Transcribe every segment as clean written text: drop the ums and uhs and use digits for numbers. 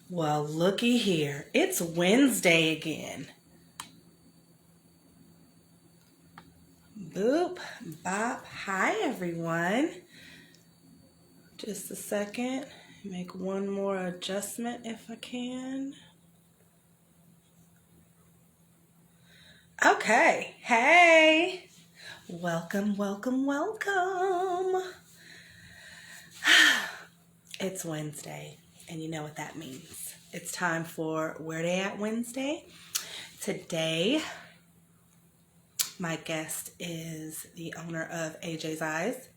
Well, looky here. It's Wednesday again. Boop, bop. Hi, everyone. Just a second. Make one more adjustment if I can. Okay. Hey. Welcome, welcome, welcome. It's Wednesday, and you know what that means. It's time for Where They At Wednesday. Today, my guest is the owner of AJ's Eyes,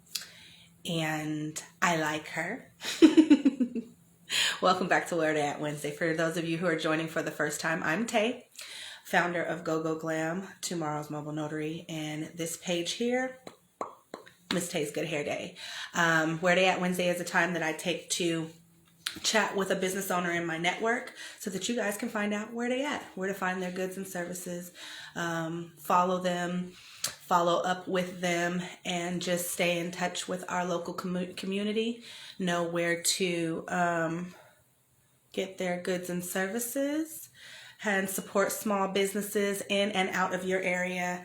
and I like her. Welcome back to Where They At Wednesday. For those of you who are joining for the first time, I'm Tay, founder of Go Go Glam, Tomorrow's Mobile Notary, and this page here, Miss Tay's Good Hair Day. Where They At Wednesday is a time that I take to chat with a business owner in my network so that you guys can find out where they at, where to find their goods and services, follow them, follow up with them, and just stay in touch with our local community, know where to get their goods and services, and support small businesses in and out of your area.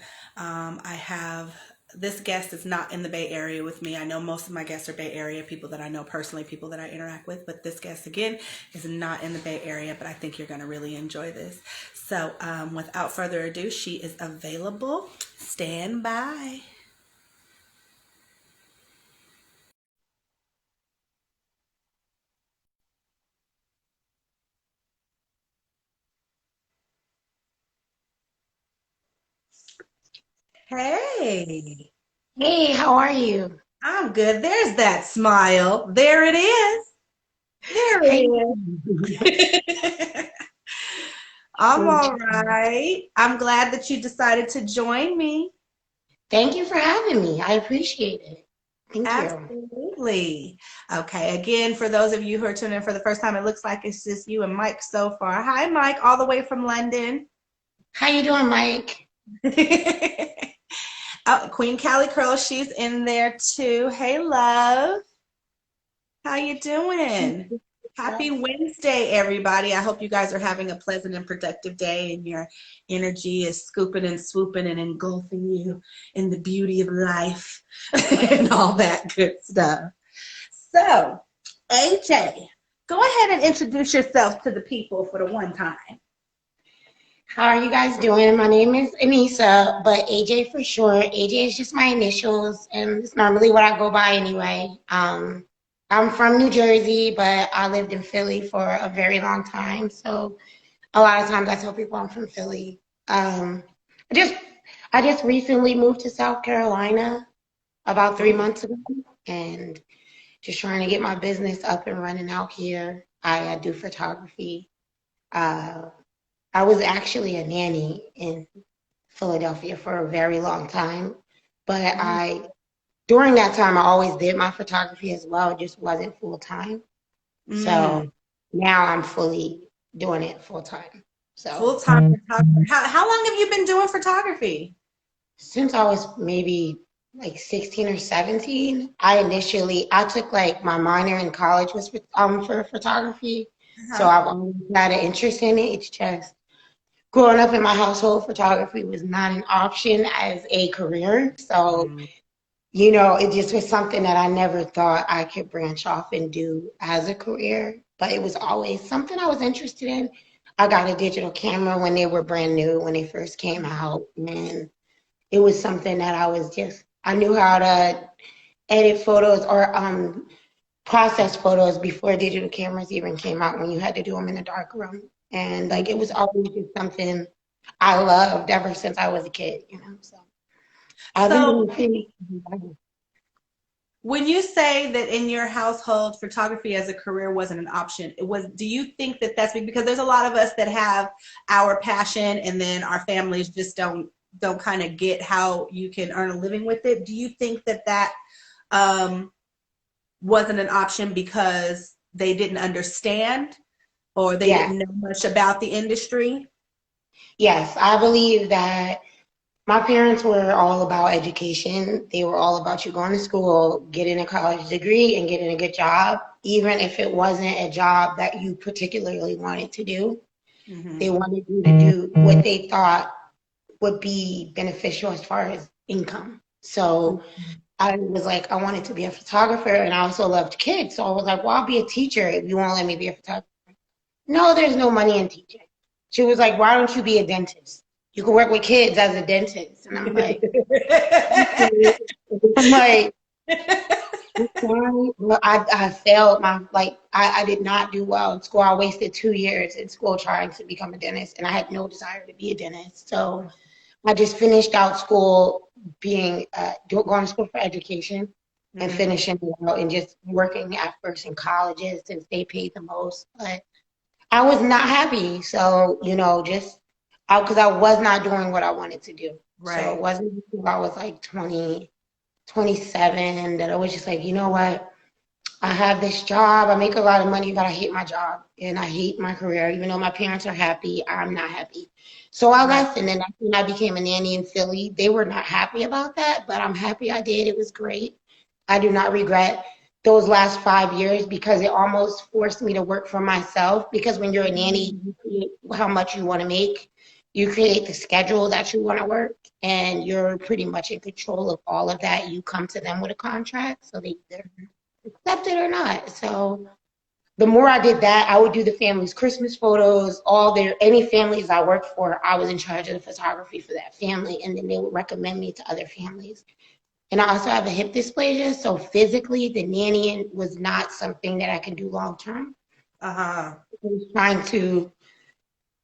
This guest is not in the Bay Area with me. I know most of my guests are Bay Area, people that I know personally, people that I interact with, but this guest, again, is not in the Bay Area, but I think you're going to really enjoy this. So without further ado, she is available. Stand by. Hey, Hey, how are you? I'm good. There's that smile. There it is. There How it you is. I'm all doing? right. I'm glad that you decided to join me. Thank you for having me. I appreciate it. Thank you. Absolutely. Okay, again, for those of you who are tuning in for the first time, it looks like it's just you and Mike so far. Hi, Mike, all the way from London. How you doing, Mike? Oh, Queen Callie Curl, she's in there too. Hey, love. How you doing? Happy Wednesday, everybody. I hope you guys are having a pleasant and productive day and your energy is scooping and swooping and engulfing you in the beauty of life and all that good stuff. So, AJ, go ahead and introduce yourself to the people for the one time. How are you guys doing? My name is Aneesa, but AJ for short. AJ is just my initials, and it's normally what I go by anyway. I'm from New Jersey, but I lived in Philly for a very long time. So a lot of times I tell people I'm from Philly. I just I just recently moved to South Carolina about 3 months ago, and just trying to get my business up and running out here. I do photography. Uh, I was actually a nanny in Philadelphia for a very long time, but during that time, I always did my photography as well. It just wasn't full time. Mm, So now I'm fully doing it full time. So full-time photographer. How long have you been doing photography? since I was maybe like 16 or 17, I took like my minor in college was for photography. So Uh-huh. I've always had an interest in it. It's just growing up in my household, photography was not an option as a career. So, Mm, it just was something that I never thought I could branch off and do as a career. But it was always something I was interested in. I got a digital camera when they were brand new, when they first came out, and it was something that I knew how to edit photos or process photos before digital cameras even came out when you had to do them in a dark room. And like it was always just something I loved ever since I was a kid. So I've been So doing things. when you say that in your household photography as a career wasn't an option, do you think that that's because there's a lot of us that have our passion and then our families just don't kind of get how you can earn a living with it? Do you think that um, wasn't an option because they didn't understand or they Yeah. didn't know much about the industry? Yes, I believe that My parents were all about education. They were all about you going to school, getting a college degree, and getting a good job, even if it wasn't a job that you particularly wanted to do. They wanted you to do what they thought would be beneficial as far as income. So I was like, I wanted to be a photographer, and I also loved kids. So I was like, well, I'll be a teacher if you won't let me be a photographer. No, there's no money in teaching. She was like, why don't you be a dentist? You can work with kids as a dentist. And I'm like, I'm like, well, I failed I did not do well in school. I wasted 2 years in school trying to become a dentist, and I had no desire to be a dentist. So I just finished out school going to school for education and finishing out and just working at first in colleges since they paid the most. But I was not happy. So, just because I was not doing what I wanted to do. Right. So it wasn't until I was like 20, 27 that I was just like, you know what? I have this job. I make a lot of money, but I hate my job and I hate my career. Even though my parents are happy, I'm not happy. So I left, and then when I became a nanny in Philly, they were not happy about that, but I'm happy I did. It was great. I do not regret those last 5 years because it almost forced me to work for myself. Because when you're a nanny, you create how much you want to make. You create the schedule that you want to work, and you're pretty much in control of all of that. You come to them with a contract, so they either accept it or not. So the more I did that, I would do the family's Christmas photos, any families I worked for, I was in charge of the photography for that family, and then they would recommend me to other families. And I also have a hip dysplasia, so physically the nannying was not something that I can do long term. I was trying to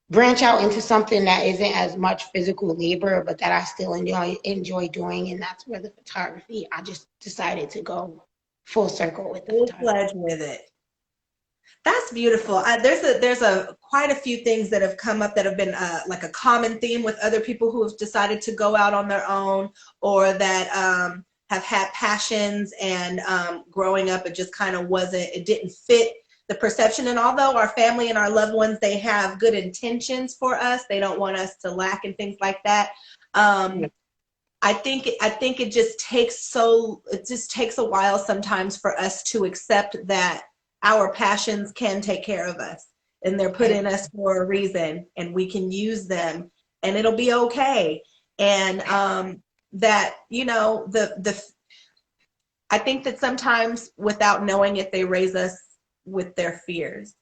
branch out into something that isn't as much physical labor, but that I still enjoy doing, and that's where the photography, I just decided to go full circle with the photography. With it. That's beautiful. There's quite a few things that have come up that have been like a common theme with other people who have decided to go out on their own, or that have had passions, and growing up it just kind of it didn't fit the perception. And although our family and our loved ones, they have good intentions for us, they don't want us to lack and things like that. I think it just takes a while sometimes for us to accept that our passions can take care of us, and they're put in us for a reason, and we can use them, and it'll be okay. And that, I think that sometimes without knowing it, they raise us with their fears.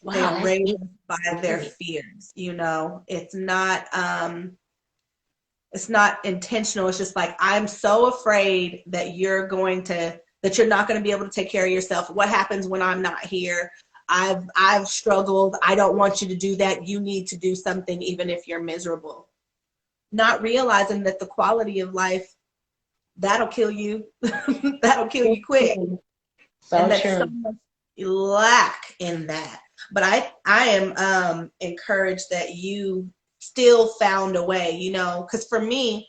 Wow, they raise us by their fears. It's not intentional. It's just like, I'm so afraid that you're not going to be able to take care of yourself. What happens when I'm not here? I've struggled. I don't want you to do that. You need to do something, even if you're miserable. Not realizing that the quality of life, that'll kill you. That'll kill you quick. So and that true. so much lack in that. But I am encouraged that you still found a way, because for me,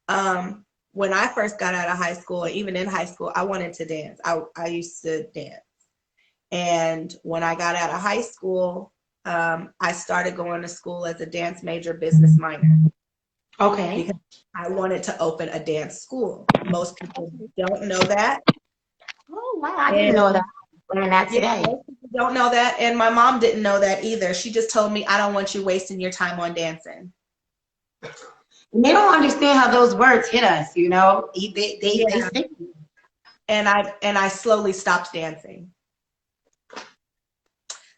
when I first got out of high school, even in high school, I wanted to dance. I used to dance. And when I got out of high school, I started going to school as a dance major, business minor. Okay. Because I wanted to open a dance school. Most people don't know that. Oh, wow. I didn't know that. Learning that today. Most people don't know that. And my mom didn't know that either. She just told me, I don't want you wasting your time on dancing. They don't understand how those words hit us, They stick. And I slowly stopped dancing.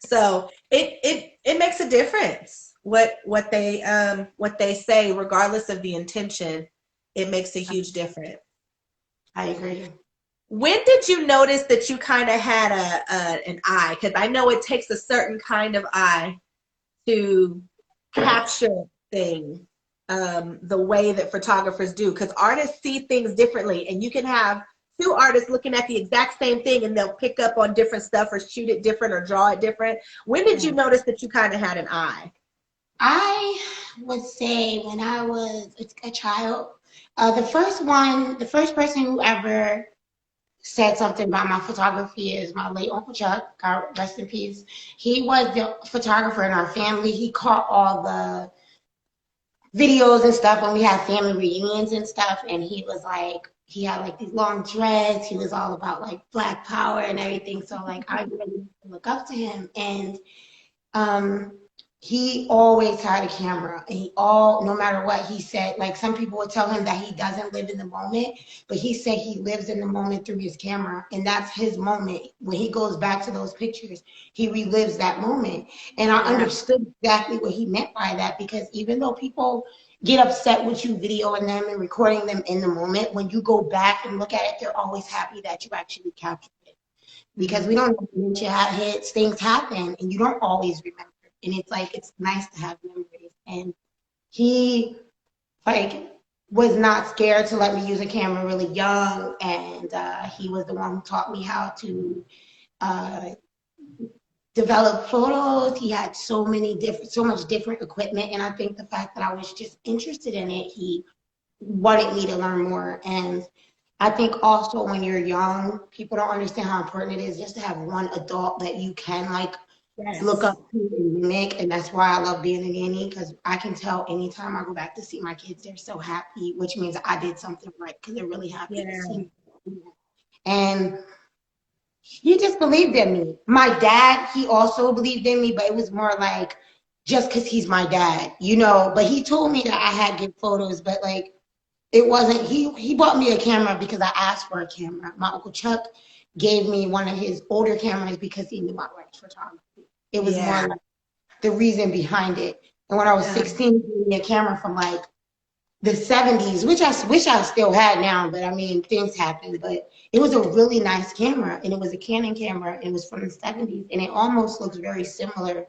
So it makes a difference what they say, regardless of the intention. It makes a huge difference. I agree. When did you notice that you kind of had an eye? Because I know it takes a certain kind of eye to capture things the way that photographers do. Because artists see things differently, and you can have two artists looking at the exact same thing, and they'll pick up on different stuff, or shoot it different, or draw it different. When did you notice that you kind of had an eye? I would say when I was a child, the first person who ever said something about my photography is my late Uncle Chuck, God rest in peace. He was the photographer in our family. He caught all the videos and stuff when we had family reunions and stuff, and he was like, he had like these long dreads. He was all about like Black Power and everything. So like I really look up to him, and um, he always had a camera, and no matter what he said, like some people would tell him that he doesn't live in the moment, but he said he lives in the moment through his camera, and that's his moment. When he goes back to those pictures, he relives that moment. And I understood exactly what he meant by that, because even though people get upset with you videoing them and recording them in the moment, when you go back and look at it, they're always happy that you actually captured it. Because we don't know when you have hits, things happen, and you don't always remember. And it's like, it's nice to have memories. And he like was not scared to let me use a camera really young, and he was the one who taught me how to uh, develop photos. He had so much different equipment, and I think the fact that I was just interested in it, he wanted me to learn more. And I think also when you're young, people don't understand how important it is just to have one adult that you can like look up to and mimic. And that's why I love being a nanny, because I can tell anytime I go back to see my kids, they're so happy, which means I did something right, because they're really happy to see me. And he just believed in me. My dad, he also believed in me, but it was more like just because he's my dad, you know. But he told me that I had good photos, but like it wasn't, he bought me a camera because I asked for a camera. My Uncle Chuck gave me one of his older cameras because he knew I liked photography. It was more like the reason behind it. And when I was 16, he gave me a camera from like the 70s, which I wish I still had now, but I mean, things happen. But it was a really nice camera, and it was a Canon camera. It was from the 70s, and it almost looks very similar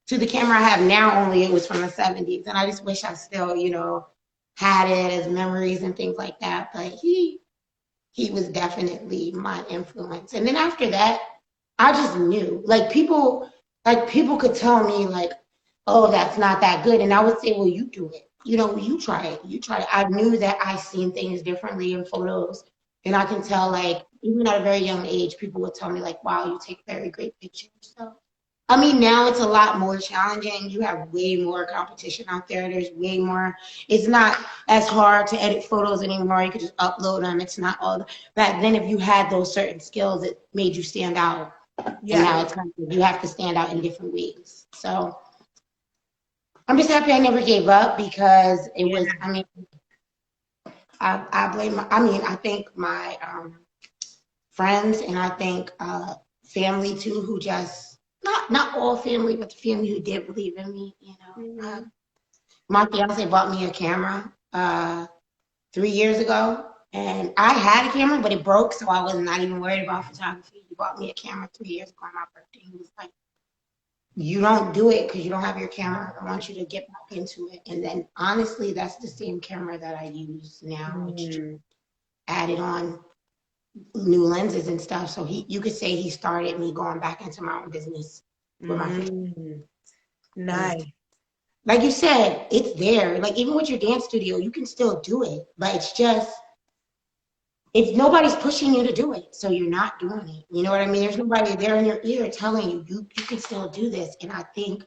to the camera I have now, only it was from the 70s. And I just wish I still, you know, had it as memories and things like that. But he was definitely my influence. And then after that, I just knew. Like people could tell me like, oh, that's not that good. And I would say, well, you do it. You know, you try it. You try it. I knew that I seen things differently in photos. And I can tell, like, even at a very young age, people would tell me, like, wow, you take very great pictures. So, I mean, now it's a lot more challenging. You have way more competition out there. There's way more. It's not as hard to edit photos anymore. You could just upload them. It's not all. Back then, if you had those certain skills, it made you stand out. And now it's kind of, you have to stand out in different ways. So I'm just happy I never gave up, because it was, I mean, I blame, I think my friends, and I think family too, who just, not all family, but the family who did believe in me, you know. My fiance bought me a camera 3 years ago, and I had a camera, but it broke, so I was not even worried about photography. He bought me a camera 3 years ago on my birthday. He was like, you don't do it because you don't have your camera. I want you to get back into it. And then honestly, that's the same camera that I use now. Added on new lenses and stuff. So you could say he started me going back into my own business with my friends. Nice. Like you said, it's there. Like even with your dance studio, you can still do it, but it's just, it's nobody's pushing you to do it, so you're not doing it. You know what I mean? There's nobody there in your ear telling you you can still do this. And I think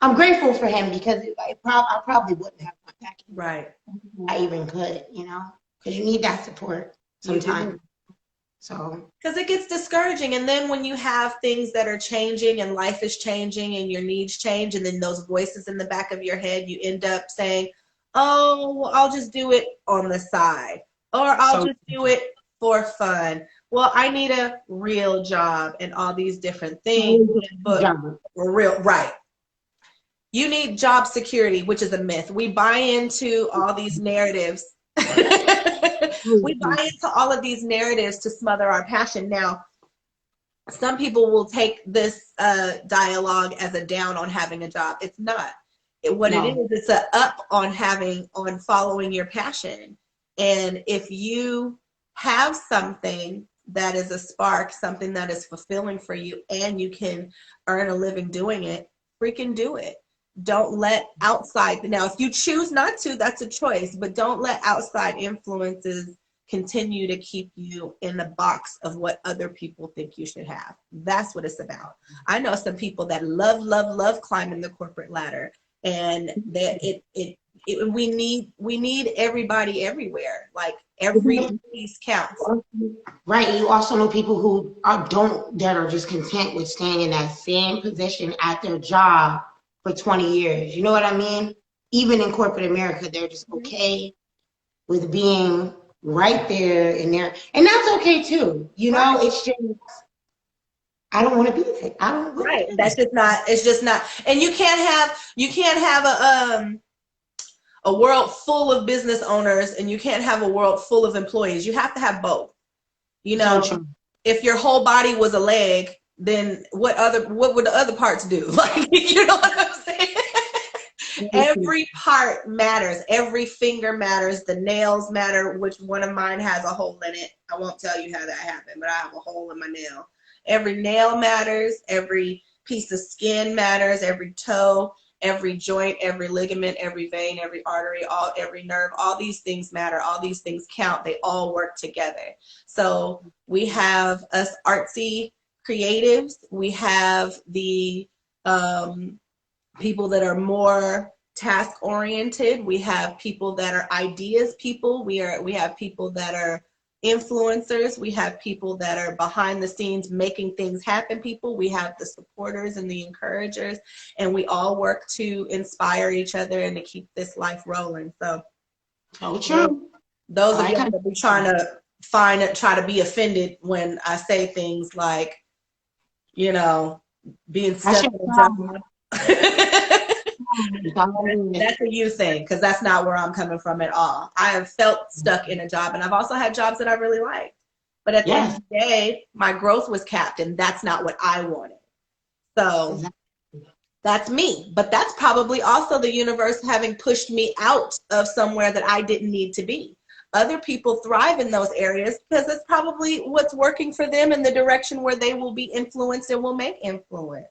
I'm grateful for him, because I probably wouldn't have went back. Right. I even could, you know, because you need that support sometimes. So because it gets discouraging, and then when you have things that are changing and life is changing and your needs change, and then those voices in the back of your head, you end up saying, oh, well, I'll just do it on the side, or I'll just do it for fun. Well, I need a real job and all these different things. But real, right. You need job security, which is a myth. We buy into all these narratives. We buy into all of these narratives to smother our passion. Now, some people will take this dialogue as a down on having a job. It's not. It is, it's a up on following your passion. And if you have something that is a spark, something that is fulfilling for you, and you can earn a living doing it, freaking do it. Don't let outside, now if you choose not to, that's a choice, but don't let outside influences continue to keep you in the box of what other people think you should have. That's what it's about. I know some people that love climbing the corporate ladder, and that it we need everybody everywhere. Like every piece counts. Right. You also know people who that are just content with staying in that same position at their job for 20 years. You know what I mean? Even in corporate America, they're just okay with being right there in there. And that's okay too. You know, it's just I don't want to be there. I don't want Right. to be That's just not, it's just not. And you can't have a world full of business owners and you can't have a world full of employees. You have to have both. You know, if your whole body was a leg, then what would the other parts do? Like, you know what I'm saying? Every part matters. Every finger matters. The nails matter, which one of mine has a hole in it. I won't tell you how that happened, but I have a hole in my nail. Every nail matters. Every piece of skin matters. Every toe, every joint, every ligament, every vein, every artery, every nerve, all these things matter. All these things count. They all work together. So we have us artsy creatives. We have the people that are more task oriented. We have people that are ideas people. We have people that are influencers. We have people that are behind the scenes making things happen people. We have the supporters and the encouragers, and we all work to inspire each other and to keep this life rolling. So true. Those of y'all that be trying to try to be offended when I say things like, you know, being stuck in a job. That's a you thing, because that's not where I'm coming from at all. I have felt stuck in a job, and I've also had jobs that I really liked. But at the end of the day, my growth was capped, and that's not what I wanted. So that's me. But that's probably also the universe having pushed me out of somewhere that I didn't need to be. Other people thrive in those areas because it's probably what's working for them in the direction where they will be influenced and will make influence.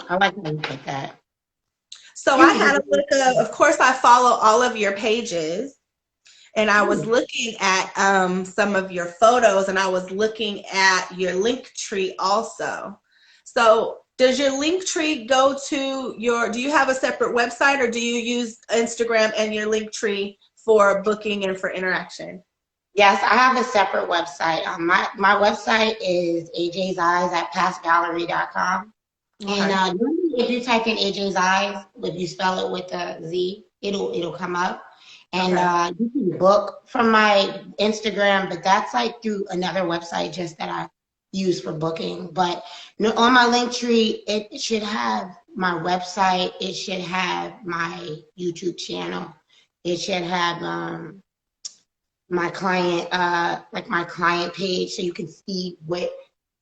I like when you put that. So I had a look of course, I follow all of your pages, and I was looking at some of your photos, and I was looking at your link tree also. So does your link tree go to do you have a separate website, or do you use Instagram and your link tree for booking and for interaction? Yes, I have a separate website. My website is AJ's Eyes at pastgallery.com. Okay. And if you type in AJ's Eyes, if you spell it with a Z, it'll come up. And you can book from my Instagram, but that's like through another website just that I use for booking. But on my link tree, it should have my website. It should have my YouTube channel. It should have my client, like my client page, so you can see what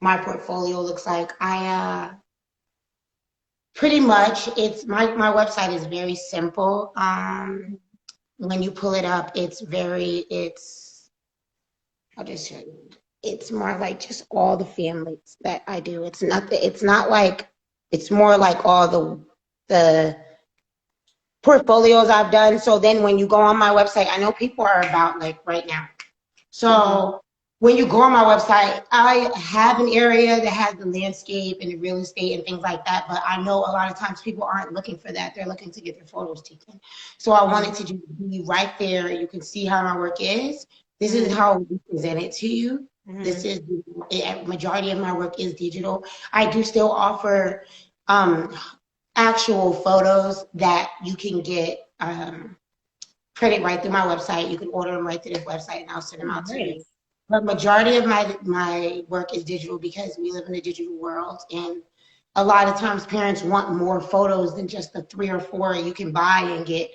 my portfolio looks like. Pretty much, it's my website is very simple. When you pull it up, I'll just show you. It's more like just all the families that I do. It's more like all the portfolios I've done. So then when you go on my website, I know people are about like right now. So when you go on my website, I have an area that has the landscape and the real estate and things like that. But I know a lot of times people aren't looking for that. They're looking to get their photos taken. So I wanted to just be right there. You can see how my work is. This is how we present it to you. This is majority of my work is digital. I do still offer actual photos that you can get printed right through my website. You can order them right through this website, and I'll send them out to you. But majority of my work is digital because we live in a digital world, and a lot of times parents want more photos than just the 3 or 4 you can buy and get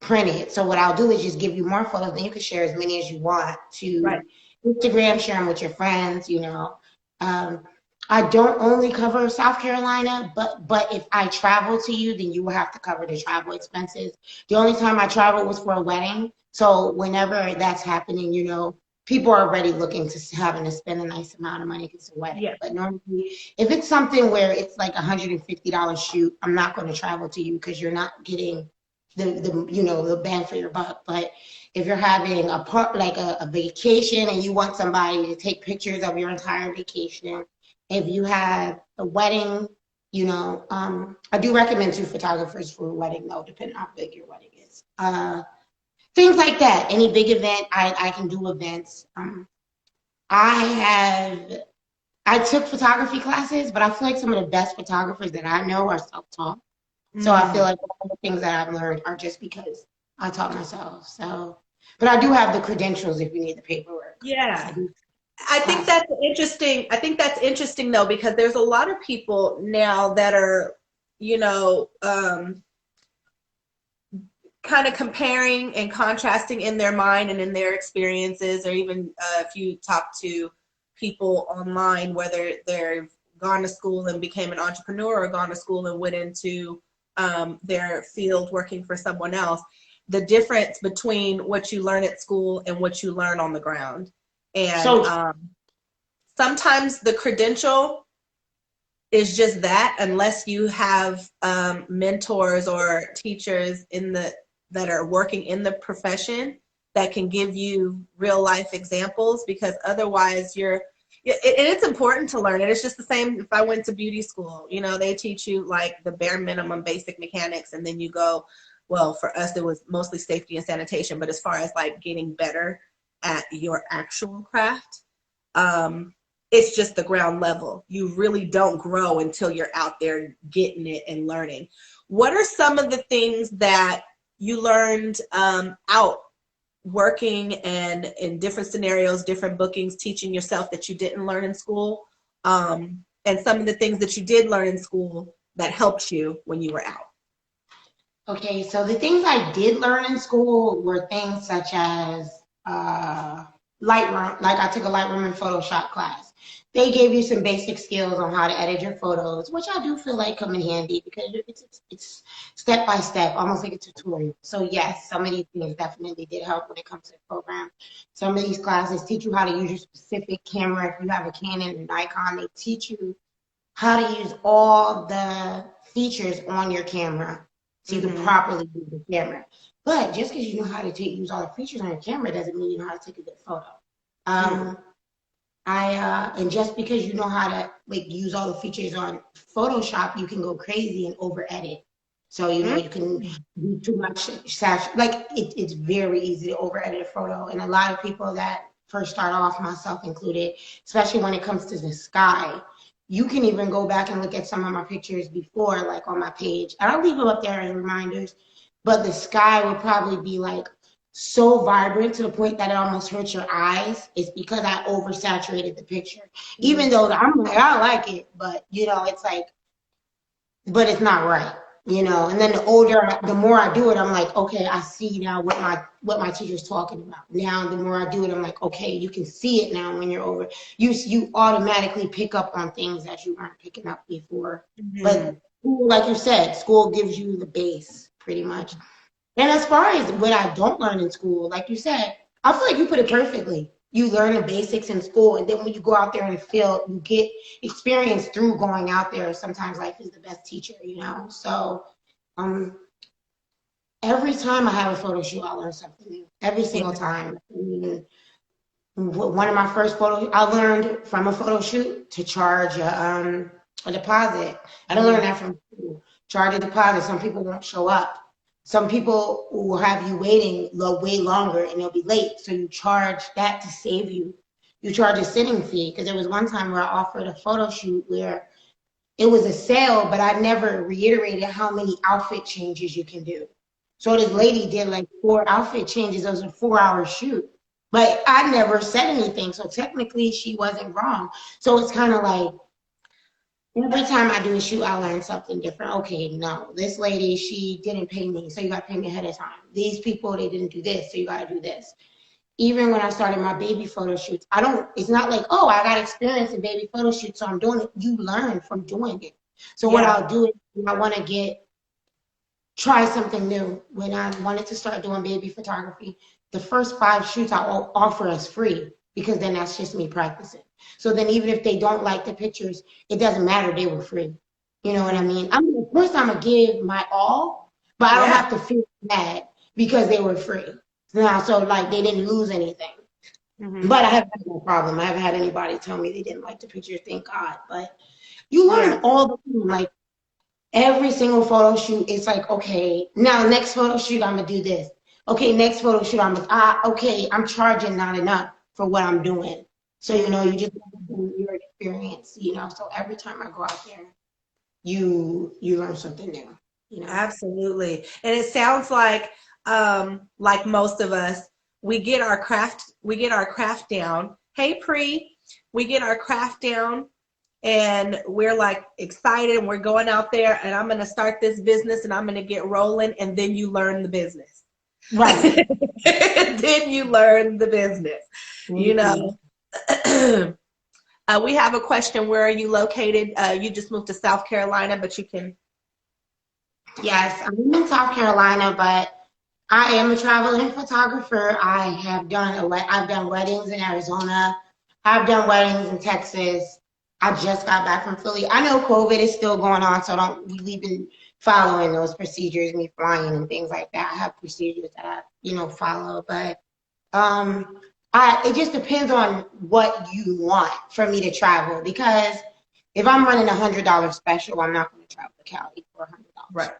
printed. So what I'll do is just give you more photos, and you can share as many as you want to Instagram, share them with your friends. You know, I don't only cover South Carolina, but if I travel to you, then you will have to cover the travel expenses. The only time I travel was for a wedding, so whenever that's happening, you know, people are already looking to having to spend a nice amount of money because it's a wedding. But normally, if it's something where it's like $150 shoot, I'm not going to travel to you because you're not getting the bang for your buck. But if you're having a vacation and you want somebody to take pictures of your entire vacation, if you have a wedding, I do recommend 2 photographers for a wedding though, depending on how big your wedding events, things like that. Any big event, I can do events. I took photography classes, but I feel like some of the best photographers that I know are self-taught. So I feel like all the things that I've learned are just because I taught myself. So, but I do have the credentials if you need the paperwork. Yeah. I think that's interesting. I think that's interesting though, because there's a lot of people now that are, kind of comparing and contrasting in their mind and in their experiences, or even if you talk to people online, whether they've gone to school and became an entrepreneur or gone to school and went into their field working for someone else, the difference between what you learn at school and what you learn on the ground. And sometimes the credential is just that, unless you have mentors or teachers that are working in the profession that can give you real life examples, because otherwise it's important to learn it. It's just the same if I went to beauty school, they teach you like the bare minimum basic mechanics, and then you go, well, for us it was mostly safety and sanitation, but as far as like getting better at your actual craft, it's just the ground level. You really don't grow until you're out there getting it and learning. What are some of the things that you learned out working and in different scenarios, different bookings, teaching yourself that you didn't learn in school, and some of the things that you did learn in school that helped you when you were out? Okay, so the things I did learn in school were things such as Lightroom. Like I took a Lightroom and Photoshop class. They gave you some basic skills on how to edit your photos, which I do feel like come in handy because it's step by step, almost like a tutorial. So yes, some of these things definitely did help when it comes to the program. Some of these classes teach you how to use your specific camera. If you have a Canon and Nikon, they teach you how to use all the features on your camera so you can properly use the camera. But just because you know how to use all the features on your camera doesn't mean you know how to take a good photo. And just because you know how to use all the features on Photoshop, you can go crazy and over edit. So you can do too much it's very easy to over edit a photo. And a lot of people that first start off, myself included, especially when it comes to the sky, you can even go back and look at some of my pictures before, like on my page. And I'll leave them up there as reminders. But the sky would probably be like so vibrant to the point that it almost hurts your eyes. It's because I oversaturated the picture. Even though I'm like, I like it, but it's like, but it's not right, And then the more I do it, I'm like, okay, I see now what my teacher's talking about. Now the more I do it, I'm like, okay, you can see it now when you're over. You automatically pick up on things that you weren't picking up before. But like you said, school gives you the base pretty much. And as far as what I don't learn in school, like you said, I feel like you put it perfectly. You learn the basics in school, and then when you go out there in the field, you get experience through going out there. Sometimes life is the best teacher, So every time I have a photo shoot, I learn something new. Every single time. One of my first photos, I learned from a photo shoot to charge a deposit. I didn't learn that from school. Charge a deposit. Some people won't show up. Some people will have you waiting way longer and they'll be late. So you charge that to save you. You charge a sitting fee, because there was one time where I offered a photo shoot where it was a sale, but I never reiterated how many outfit changes you can do. So this lady did like 4 outfit changes. It was a 4-hour shoot, but I never said anything. So technically she wasn't wrong. So it's kind of like, every time I do a shoot, I learn something different. Okay, no, this lady, she didn't pay me, so you got to pay me ahead of time. These people, they didn't do this, so you got to do this. Even when I started my baby photo shoots, it's not like, oh, I got experience in baby photo shoots, so I'm doing it. You learn from doing it. So what I'll do is when I want to try something new. When I wanted to start doing baby photography, the first 5 shoots I'll offer as free, because then that's just me practicing. So then even if they don't like the pictures, it doesn't matter, they were free. You know what I mean? First I'm gonna give my all, but I don't have to feel bad because they were free. So like they didn't lose anything. But I haven't had no problem. I haven't had anybody tell me they didn't like the picture, thank God. But you learn all the time. Like every single photo shoot, it's like, okay, now next photo shoot, I'm gonna do this. Okay, next photo shoot, okay, I'm charging not enough for what I'm doing. So, you just your experience, so every time I go out there, you learn something new. Absolutely. And it sounds like most of us, we get our craft down. Hey, Pre, we get our craft down and we're like excited and we're going out there and I'm going to start this business and I'm going to get rolling, and then you learn the business. Right. Then you learn the business. We have a question. Where are you located? You just moved to South Carolina, but you can. Yes, I'm in South Carolina, but I am a traveling photographer. I've done weddings in Arizona. I've done weddings in Texas. I just got back from Philly. I know COVID is still going on, so we've been following those procedures, me flying and things like that. I have procedures that I, follow, but it just depends on what you want for me to travel, because if I'm running $100 special, I'm not going to travel to Cali for $100. Right.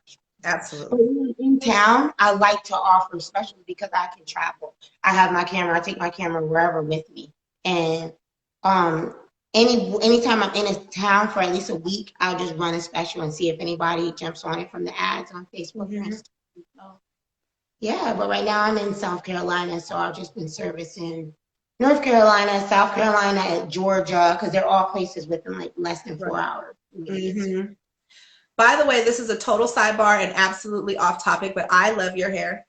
Absolutely. But in town, I like to offer specials because I can travel. I have my camera. I take my camera wherever with me. And anytime I'm in a town for at least a week, I'll just run a special and see if anybody jumps on it from the ads on Facebook. Mm-hmm. So, yeah, but right now I'm in South Carolina, so I've just been servicing North Carolina, South Carolina, Georgia, because they're all places within like less than 4 hours. Mm-hmm. By the way, this is a total sidebar and absolutely off topic, but I love your hair.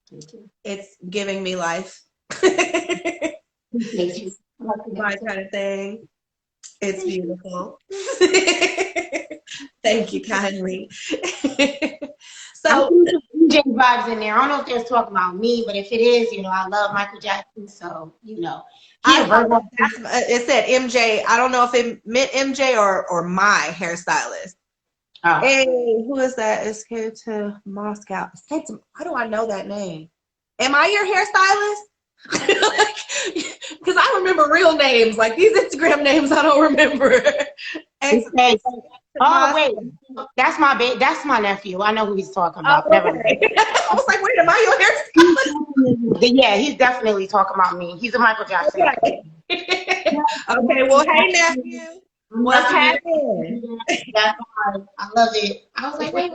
Thank you. It's giving me life. My kind of thing. It's beautiful. Thank you kindly. So MJ vibes in there. I don't know if they're talking about me, but if it is, I love Michael Jackson, so it said MJ. I don't know if it meant MJ or my hairstylist. Oh. Hey, who is that? Escape to Moscow. How do I know that name? Am I your hairstylist? Because I remember real names. Like these Instagram names, I don't remember. Oh wait, that's my nephew. I know who he's talking about. Oh, okay. I was like, wait, am I your hairstylist? Yeah, he's definitely talking about me. He's a Michael Jackson. Okay. Okay. Well, hey nephew. What's happening? I love it. I was like, wait.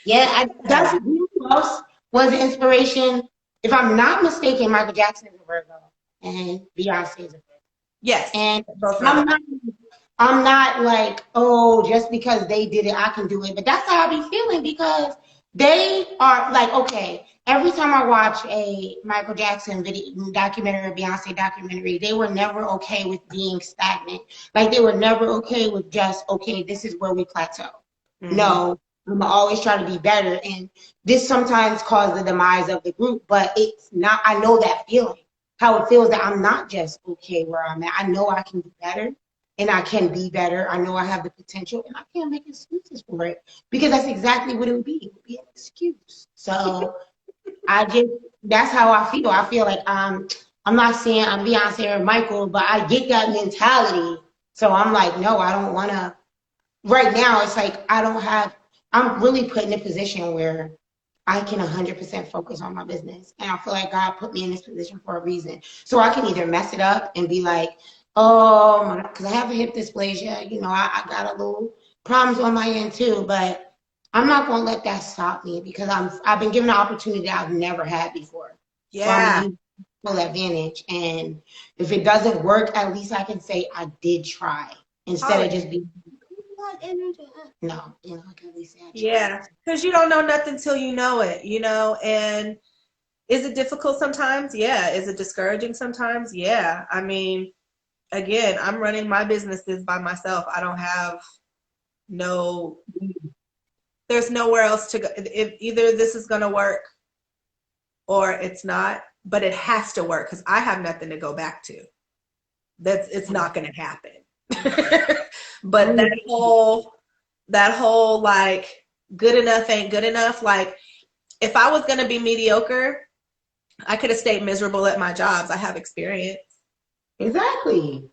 Yeah, that's who else was the inspiration. If I'm not mistaken, Michael Jackson is a Virgo and Beyonce is a Virgo. Yes. And I'm not like, oh, just because they did it, I can do it. But that's how I be feeling, because they are like, okay, every time I watch a Michael Jackson video, documentary or Beyonce documentary, they were never okay with being stagnant. Like they were never okay with just, okay, this is where we plateau. Mm-hmm. No, I'm always trying to be better. And this sometimes caused the demise of the group, but it's not, I know that feeling, how it feels that I'm not just okay where I'm at. I know I can do better. And I can be better. I know I have the potential, and I can't make excuses for it, because that's exactly what it would be. It would be an excuse. So that's how I feel. I feel like I'm not saying I'm Beyonce or Michael, but I get that mentality. So I'm like, no, I don't want to. Right now, it's like I'm really put in a position where I can 100% focus on my business. And I feel like God put me in this position for a reason. So I can either mess it up and be like, because I have a hip dysplasia, I got a little problems on my end too, but I'm not going to let that stop me, because I've been given an opportunity that I've never had before. Yeah. So I'm going to use full advantage. And if it doesn't work, at least I can say I did try, instead of just being, no, I can at least say I tried. Yeah, because you don't know nothing till you know it, and is it difficult sometimes? Yeah. Is it discouraging sometimes? Yeah. I mean, again, I'm running my businesses by myself. I don't have there's nowhere else to go. If either this is going to work or it's not, but it has to work, because I have nothing to go back to. It's not going to happen. But that whole like good enough ain't good enough. Like if I was going to be mediocre, I could have stayed miserable at my jobs. I have experience. Exactly.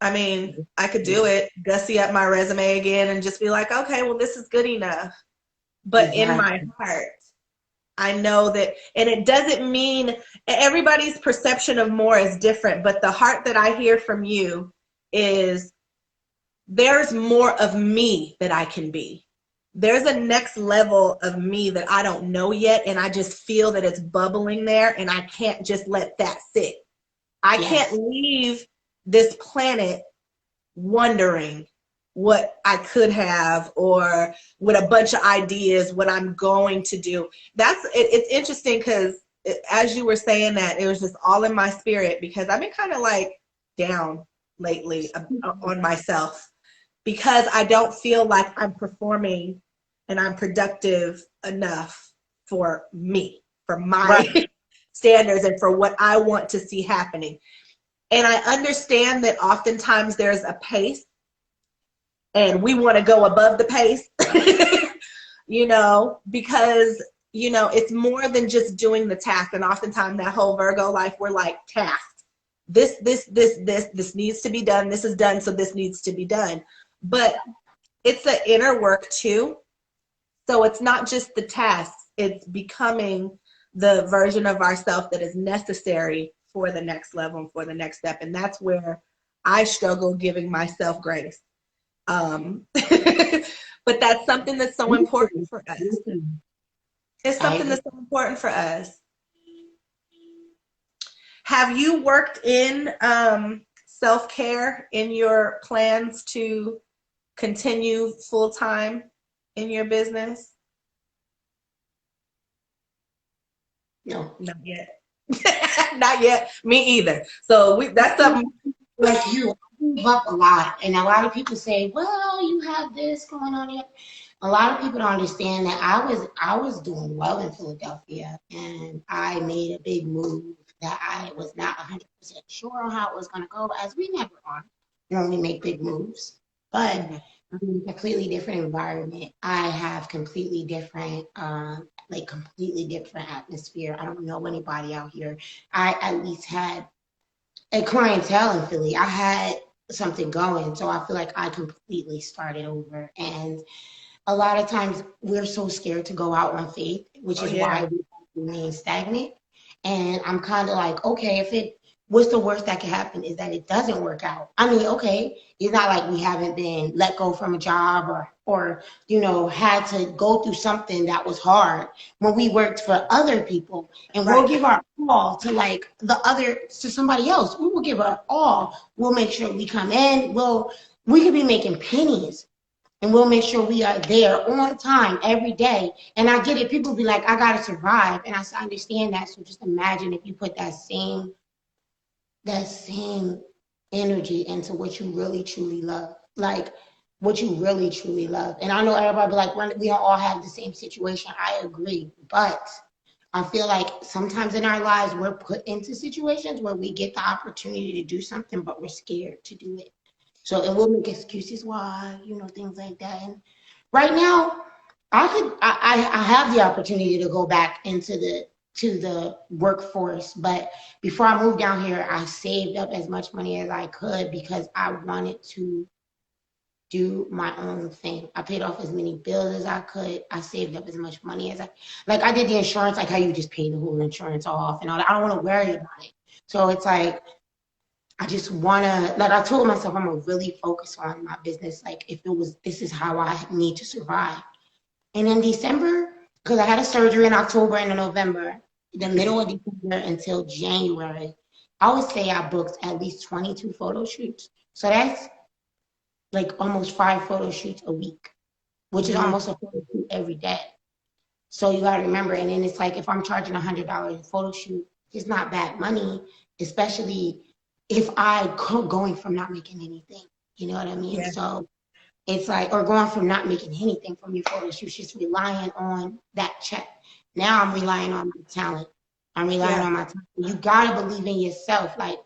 I mean, I could do it, gussy up my resume again and just be like, okay, well, this is good enough. But in my Exactly. heart, I know that, and it doesn't mean everybody's perception of more is different, but the heart that I hear from you is there's more of me that I can be. There's a next level of me that I don't know yet, and I just feel that it's bubbling there, and I can't just let that sit. I can't Yes. leave this planet wondering what I could have or with a bunch of ideas what I'm going to do. It's interesting because as you were saying that, it was just all in my spirit because I've been kind of like down lately on myself because I don't feel like I'm performing and I'm productive enough for me, for my Right. standards and for what I want to see happening. And I understand that oftentimes there's a pace and we want to go above the pace, because, it's more than just doing the task. And oftentimes that whole Virgo life, we're like tasked. This needs to be done. This is done. So this needs to be done. But it's the inner work too. So it's not just the tasks, it's becoming the version of ourselves that is necessary for the next level and for the next step. And that's where I struggle giving myself grace. But that's something that's so important for us. It's I something agree. that's so important for us. Have you worked in self-care in your plans to continue full-time in your business? No. Not yet. Not yet. Me either. So that's something. Like you, I move up a lot, and a lot of people say, "Well, you have this going on here." A lot of people don't understand that I was doing well in Philadelphia, and I made a big move that I was not 100% sure on how it was going to go, as we never are when we make big moves. But I'm in a completely different environment. I have completely different, completely different atmosphere. I don't know anybody out here. I at least had a clientele in Philly. I had something going, so I feel like I completely started over. And a lot of times we're so scared to go out on faith, which Oh is yeah. why we remain stagnant. And I'm kind of like, okay, what's the worst that can happen is that it doesn't work out. I mean, okay, it's not like we haven't been let go from a job or had to go through something that was hard when we worked for other people, and we'll Right. give our all to to somebody else. We will give our all. We'll make sure we come in. We could be making pennies, and we'll make sure we are there on time every day. And I get it. People be like, I gotta survive, and I understand that. So just imagine if you put that same energy into what you really truly love, like what you really truly love. And I know everybody be like, we don't all have the same situation. I agree, but I feel like sometimes in our lives we're put into situations where we get the opportunity to do something, but we're scared to do it. So and we'll make excuses why, things like that. And right now, I have the opportunity to go back to the workforce, but before I moved down here, I saved up as much money as I could because I wanted to do my own thing. I paid off as many bills as I could. I saved up as much money as I did the insurance, like how you just pay the whole insurance off and all that. I don't want to worry about it. So it's like I just wanna, like I told myself, I'm gonna really focus on my business. Like this is how I need to survive. And in December, because I had a surgery in October and in November, the middle of December until January, I would say I booked at least 22 photo shoots. So that's like almost 5 photo shoots a week, which is Mm-hmm. almost a photo shoot every day. So you gotta remember, and then it's like if I'm charging $100 a photo shoot, it's not bad money, especially if going from not making anything. You know what I mean? Yeah. So it's like, or going from not making anything from your photo shoots, just relying on that check. Now I'm relying on my talent. I'm relying Yeah. on my talent. You gotta believe in yourself. Like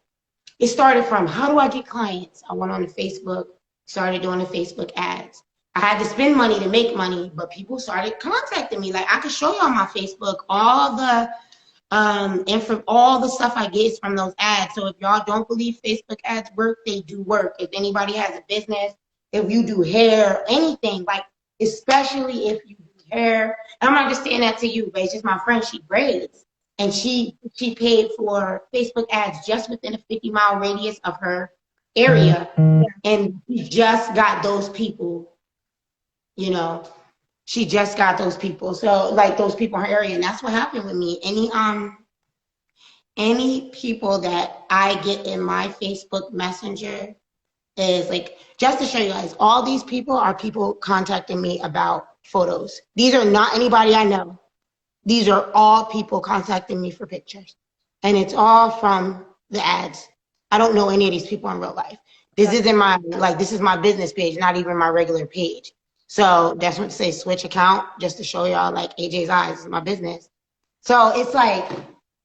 it started from how do I get clients? I went on to Facebook, started doing the Facebook ads. I had to spend money to make money, but people started contacting me. Like I could show you on my Facebook all the And from all the stuff I get is from those ads. So if y'all don't believe Facebook ads work, they do work. If anybody has a business, if you do hair, anything, like especially if you do hair, and I'm not just saying that to you, but it's just my friend, she braids. And she paid for Facebook ads just within a 50-mile radius of her area. And she just got those people, you know. She just got those people. So like those people in her area. And that's what happened with me. Any people that I get in my Facebook Messenger is like, just to show you guys, all these people are people contacting me about photos. These are not anybody I know. These are all people contacting me for pictures. And it's all from the ads. I don't know any of these people in real life. This isn't my, like, this is my business page, not even my regular page. So that's what to say switch account, just to show y'all like AJ's eyes is my business. So it's like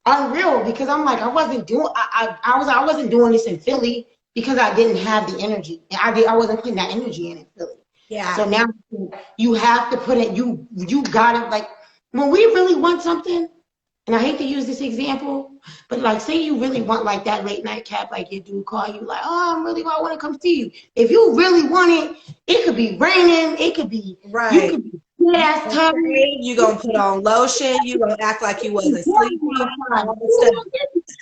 unreal because I'm like, I wasn't doing this in Philly because I didn't have the energy. I wasn't putting that energy in Philly. Yeah. So now you have to put it, you got it. Like when we really want something, and I hate to use this example, but like say you really want like that late night cab, like your dude call you like, oh, I want to come see you. If you really want it, it could be raining, it could be right. You could be tired. You gonna put on lotion. You gonna act like you wasn't sleeping. All the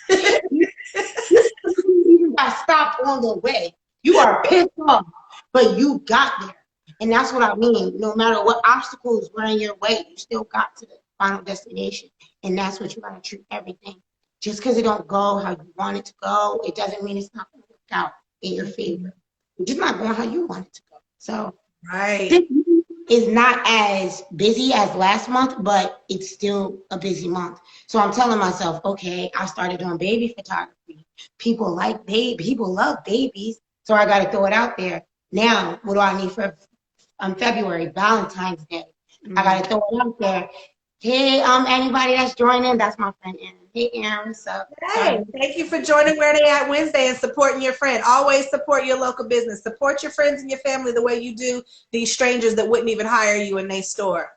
You even got stopped on the way. You are pissed off, but you got there, and that's what I mean. No matter what obstacles were in your way, you still got to the final destination. And that's what you gotta treat everything. Just because it don't go how you want it to go, it doesn't mean it's not gonna work out in your favor. It's just not going how you want it to go. So right. This is not as busy as last month, but it's still a busy month. So I'm telling myself, okay, I started doing baby photography. People love babies. So I gotta throw it out there. Now, what do I need for February, Valentine's Day? I gotta throw it out there. Hey, anybody that's joining, that's my friend Aaron. Hey, Aaron, what's up? Hey, thank you for joining Where They At Wednesday and supporting your friend. Always support your local business. Support your friends and your family the way you do these strangers that wouldn't even hire you in their store.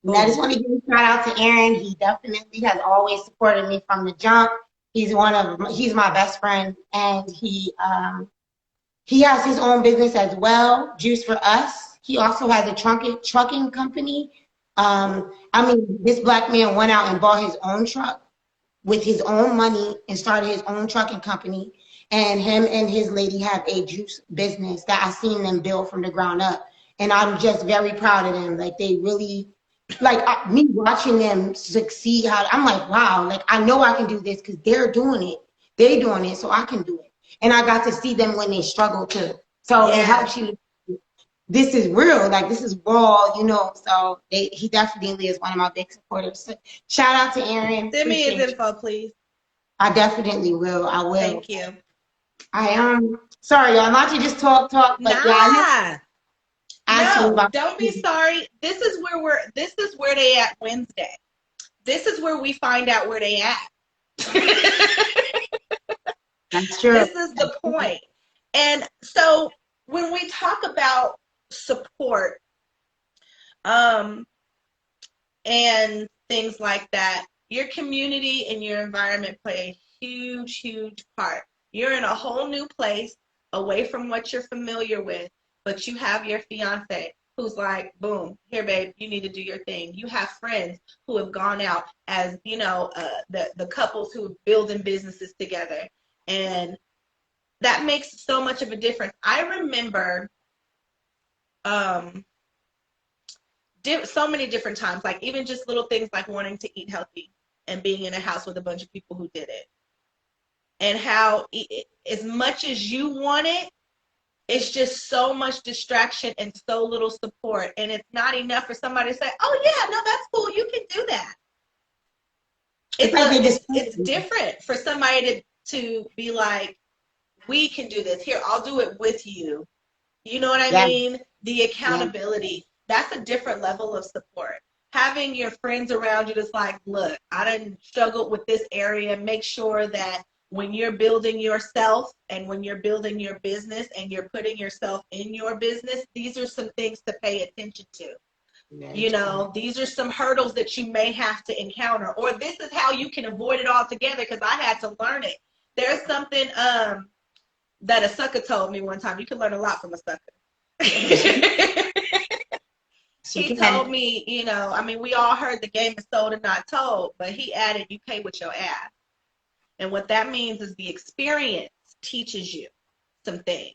And I just want to give a shout out to Aaron. He definitely has always supported me from the jump. He's my best friend, and he has his own business as well, Juice for Us. He also has a trucking company. This black man went out and bought his own truck with his own money and started his own trucking company. And him and his lady have a juice business that I've seen them build from the ground up. And I'm just very proud of them. Like they really, me watching them succeed, I'm like, wow, like I know I can do this because they're doing it. They're doing it, so I can do it. And I got to see them when they struggle too. So it helps you. This is real, like this is raw, so he definitely is one of my big supporters. So shout out to Aaron. Send me his info, please. I definitely will. I will. Thank you. I am sorry, y'all, not to just talk, but no, don't be sorry. This is where they at Wednesday. This is where we find out where they at. That's true. This is the point. And so when we talk about support and things like that, your community and your environment play a huge part. You're in a whole new place away from what you're familiar with, but you have your fiance who's like, boom, here babe, you need to do your thing. You have friends who have gone out as the couples who are building businesses together, and that makes so much of a difference. I remember so many different times, like even just little things like wanting to eat healthy and being in a house with a bunch of people who did it, and how as much as you want it, it's just so much distraction and so little support, and it's not enough for somebody to say, oh yeah, no, that's cool, you can do that. It's different for somebody to be like, we can do this. Here, I'll do it with you. You know what I mean? The accountability. That's a different level of support. Having your friends around you that's like, look, I done struggled with this area. Make sure that when you're building yourself and when you're building your business and you're putting yourself in your business, these are some things to pay attention to. Very You true. know, these are some hurdles that you may have to encounter, or this is how you can avoid it altogether, because I had to learn it. There's something that a sucker told me one time. You can learn a lot from a She, sucker. she He can. told me, you know, I mean, we all heard the game is sold and not told, but he added, you pay with your ass. And what that means is the experience teaches you some things.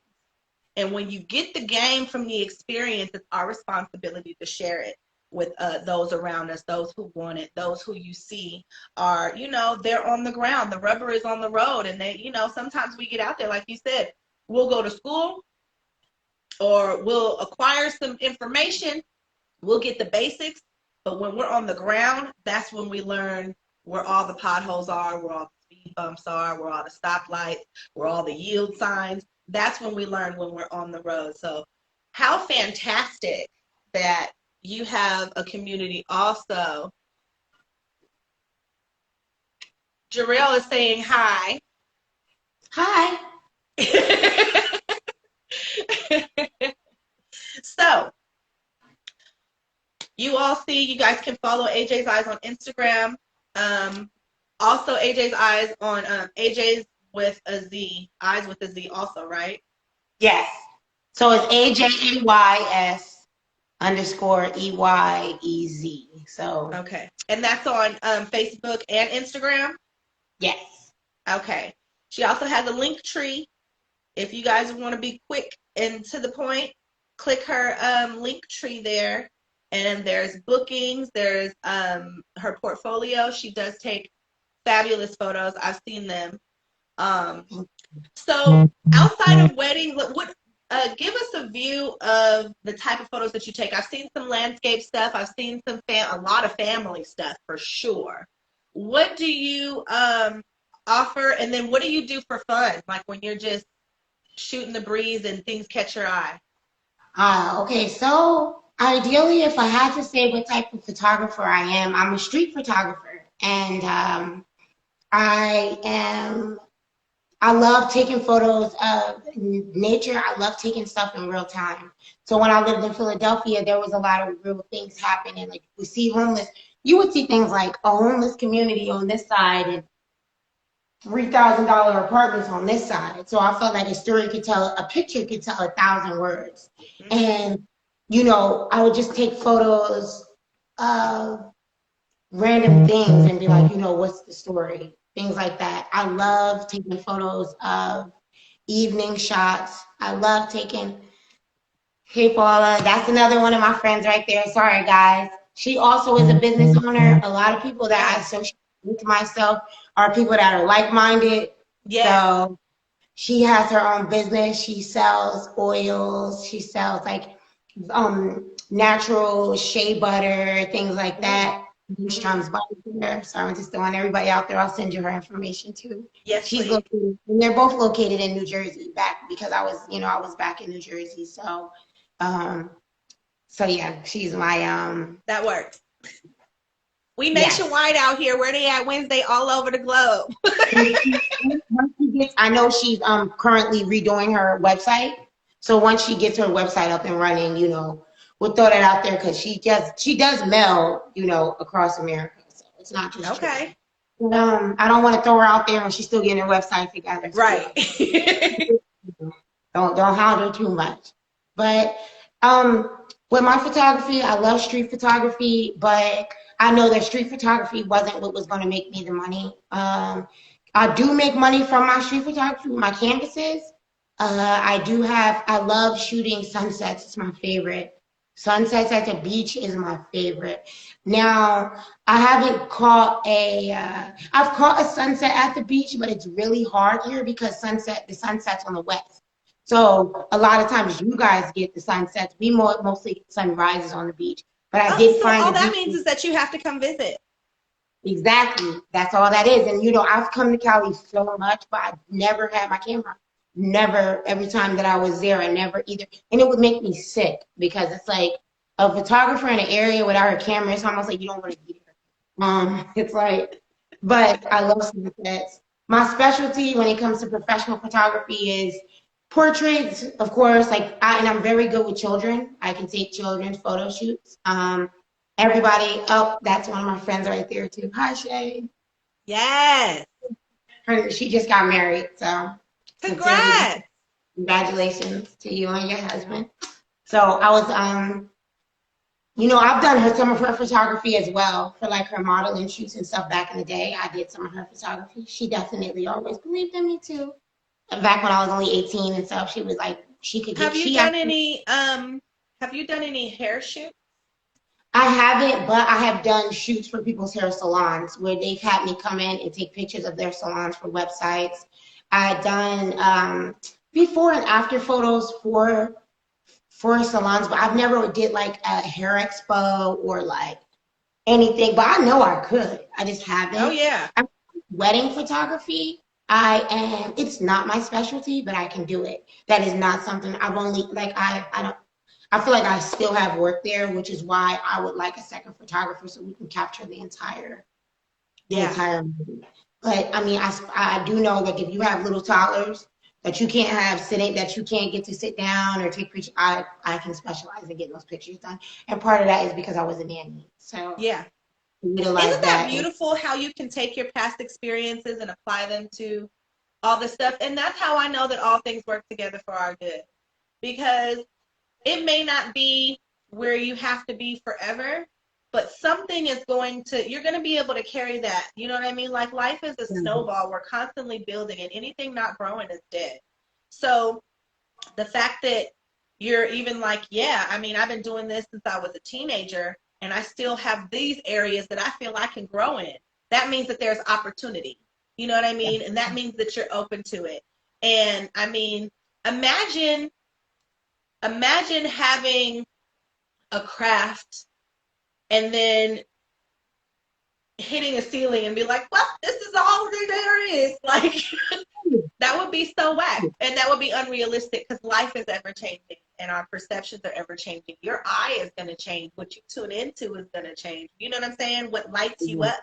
And when you get the game from the experience, it's our responsibility to share it with those around us, those who want it, those who you see are, you know, they're on the ground. The rubber is on the road. And they, you know, sometimes we get out there, like you said, we'll go to school or we'll acquire some information. We'll get the basics. But when we're on the ground, that's when we learn where all the potholes are, where all the speed bumps are, where all the stoplights, where all the yield signs. That's when we learn when we're on the road. So how fantastic that you have a community also. Jarrell is saying hi. Hi. So you all see, you guys can follow AJ's Eyes on Instagram. Also AJ's Eyes on AJ's with a Z, Eyes with a Z also, right? Yes. So it's AJAYS_EYEZ. So Okay. And that's on Facebook and Instagram? yes. Okay. She also has a link tree. If you guys want to be quick and to the point, click her link tree there. And there's bookings, there's her portfolio. She does take fabulous photos. I've seen them. So outside of weddings, what give us a view of the type of photos that you take. I've seen some landscape stuff. I've seen some a lot of family stuff for sure. What do you offer, and then what do you do for fun? Like when you're just shooting the breeze and things catch your eye. Okay, so ideally, if I had to say what type of photographer I am, I'm a street photographer, and I am. I love taking photos of nature. I love taking stuff in real time. So when I lived in Philadelphia, there was a lot of real things happening. Like we see homeless, you would see things like a homeless community on this side and $3,000 apartments on this side. So I felt like a picture could tell 1,000 words. Mm-hmm. And, you know, I would just take photos of random things and be like, you know, what's the story? Things like that. I love taking photos of evening shots. I love taking, hey, Paula, that's another one of my friends right there. Sorry, guys. She also is a business owner. A lot of people that I associate with myself are people that are like-minded. Yes. So she has her own business. She sells oils. She sells like natural shea butter, things like that. Strong's body care. So I'm just throwing everybody out there. I'll send you her information too. Yes, She's please. located, and they're both located in New Jersey. Because I was back in New Jersey. So, yeah, she's my That works. We yes. nationwide out here. Where they at Wednesday all over the globe. I know she's currently redoing her website. So once she gets her website up and running, you know, we'll throw that out there because she does mail, you know, across America. So it's not just okay. But, I don't want to throw her out there when she's still getting her website together. So Right. don't hound her too much. But with my photography, I love street photography, but I know that street photography wasn't what was going to make me the money. I do make money from my street photography, my canvases. I love shooting sunsets. It's my favorite. Sunsets at the beach is my favorite. Now, I haven't caught I've caught a sunset at the beach, but it's really hard here because the sunset's on the west. So a lot of times you guys get the sunsets. We mostly sunrises on the beach. But I did find all that means is that you have to come visit. Exactly. That's all that is. And, you know, I've come to Cali so much, but I never had my camera. Never. Every time that I was there, I never either. And it would make me sick because it's like a photographer in an area without a camera. It's almost like you don't want to be there. It's like, but I love sunsets. My specialty when it comes to professional photography is Portraits, of course, and I'm very good with children. I can take children's photo shoots. Everybody, oh, that's one of my friends right there too. Hi, Shay. Yes. She just got married, so sincerely, Congrats. congratulations to you and your husband. So I was, I've done some of her photography as well for like her modeling shoots and stuff back in the day. I did some of her photography. She definitely always believed in me too. Back when I was only 18 and stuff, she was like, she could get. Have you done any hair shoots? I haven't, but I have done shoots for people's hair salons where they've had me come in and take pictures of their salons for websites. I've done before and after photos for salons, but I've never did like a hair expo or like anything. But I know I could. I just haven't. Oh yeah. Wedding photography. It's not my specialty, but I can do it. That is not something I've only like. I feel like I still have work there, which is why I would like a second photographer so we can capture the entire movie. But I mean, I do know that if you have little toddlers that you can't have sitting, that you can't get to sit down or take pictures, I can specialize in getting those pictures done. And part of that is because I was a nanny. So yeah. Isn't that beautiful how you can take your past experiences and apply them to all this stuff? And that's how I know that all things work together for our good. Because it may not be where you have to be forever, but something is you're going to be able to carry that. You know what I mean? Like life is a snowball. We're constantly building, and anything not growing is dead. So the fact that you're even like, yeah, I mean, I've been doing this since I was a teenager, and I still have these areas that I feel I can grow in. That means that there's opportunity. You know what I mean? And that means that you're open to it. And I mean, imagine having a craft and then hitting a ceiling and be like, well, this is all there is. Like, that would be so whack. And that would be unrealistic because life is ever changing and our perceptions are ever changing. Your eye is going to change. What you tune into is going to change. You know what I'm saying? What lights you up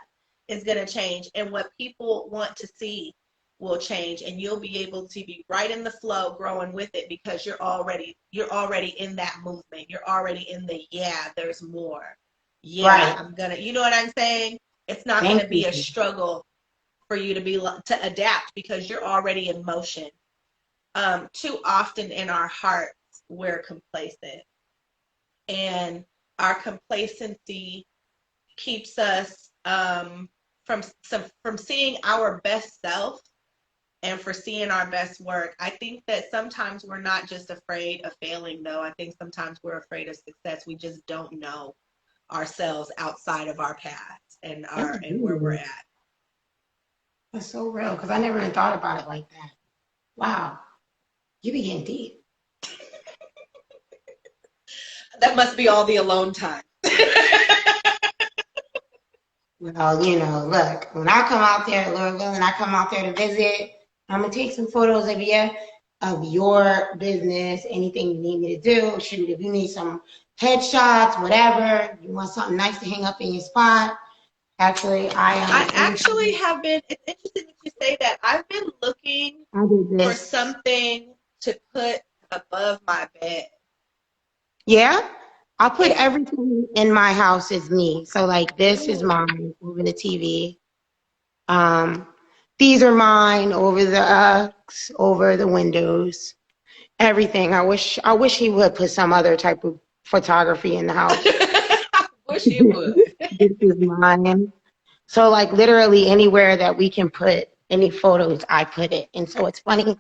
is going to change. And what people want to see will change, and you'll be able to be right in the flow growing with it because you're already in that movement. You're already in the there's more. Right. You know what I'm saying? It's not going to be a struggle for you to adapt because you're already in motion. Too often in our hearts, we're complacent, and our complacency keeps us from seeing our best self and for seeing our best work. I think that sometimes we're not just afraid of failing, though. I think sometimes we're afraid of success. We just don't know ourselves outside of our past and where we're at. That's so real because I never even thought about it like that. Wow, you be getting deep. That must be all the alone time. Well, look, when I come out there, Lord willing, I come out there to visit, I'm going to take some photos of your business, anything you need me to do. Shoot, if you need some headshots, whatever, you want something nice to hang up in your spot. Actually, I actually have been, it's interesting that you say that. I've been looking for something to put above my bed. Yeah? I'll put everything in my house is me. So like this is mine over the TV. These are mine over the windows. Everything. I wish he would put some other type of photography in the house. I wish he would. This is mine. So like literally anywhere that we can put any photos, I put it. And so it's funny.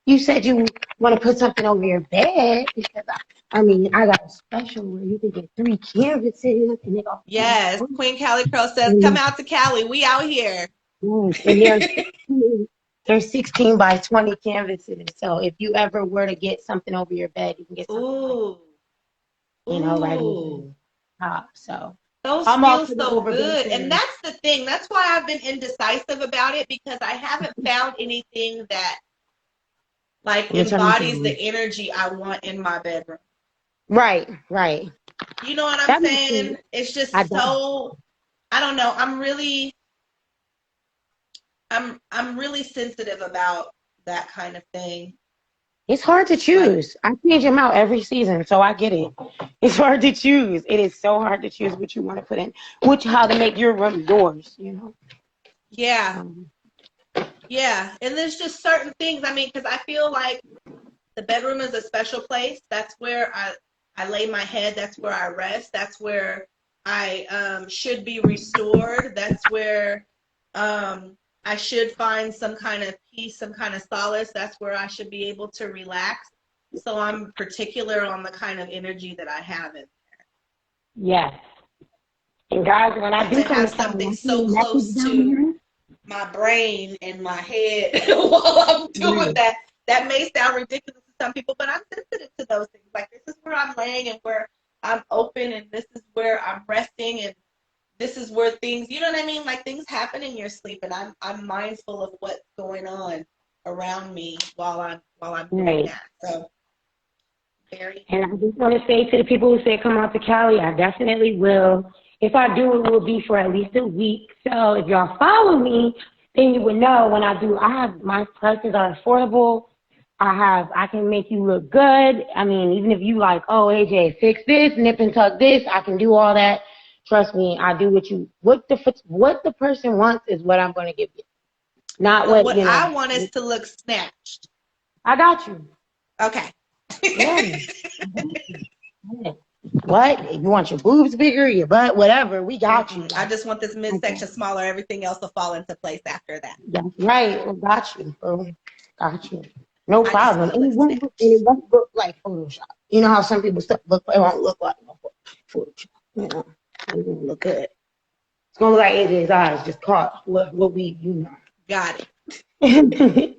You said you want to put something over your bed because I got a special where you can get 3 canvases and it all. Yes, Queen Cali Crow says, come out to Cali. We out here. Yes, and there's 16 by 20 canvases. So if you ever were to get something over your bed, you can get something right over the top. So those feel so good. And that's the thing. That's why I've been indecisive about it because I haven't found anything that like embodies the energy I want in my bedroom. Right. You know what I'm saying? It's just so, I don't know. I'm really sensitive about that kind of thing. It's hard to choose. I change them out every season, so I get it. It's hard to choose. It is so hard to choose what you want to put in, how to make your room yours, you know? Yeah. Yeah. And there's just certain things. I mean, because I feel like the bedroom is a special place. That's where I lay my head. That's where I rest. That's where I should be restored. That's where I should find some kind of peace, some kind of solace. That's where I should be able to relax. So I'm particular on the kind of energy that I have in there. Yes. And guys, when I do to have something so close to my brain and my head while I'm doing that. That may sound ridiculous to some people, but I'm sensitive to those things. Like, this is where I'm laying and where I'm open, and this is where I'm resting, and this is where things, you know what I mean? Like, things happen in your sleep, and I'm mindful of what's going on around me while I'm doing that. So, And I just want to say to the people who say come out to Cali, I definitely will. If I do, it will be for at least a week. So if y'all follow me, then you would know when I do. My prices are affordable. I can make you look good. I mean, even if you like, oh, AJ, fix this, nip and tuck this, I can do all that. Trust me, I do what the person wants is what I'm going to give you. Not what you know. I want is to look snatched. I got you. Okay. Yeah. What? You want your boobs bigger, your butt, whatever, we got you. I just want this midsection smaller. Everything else will fall into place after that. That's right. Well, got you, bro. Got you. No problem. And it won't look like Photoshop. You know how some people stuff look, it won't look like Photoshop. You know, it won't look good. It's gonna look like AJ's eyes just caught what we, you know. Got it.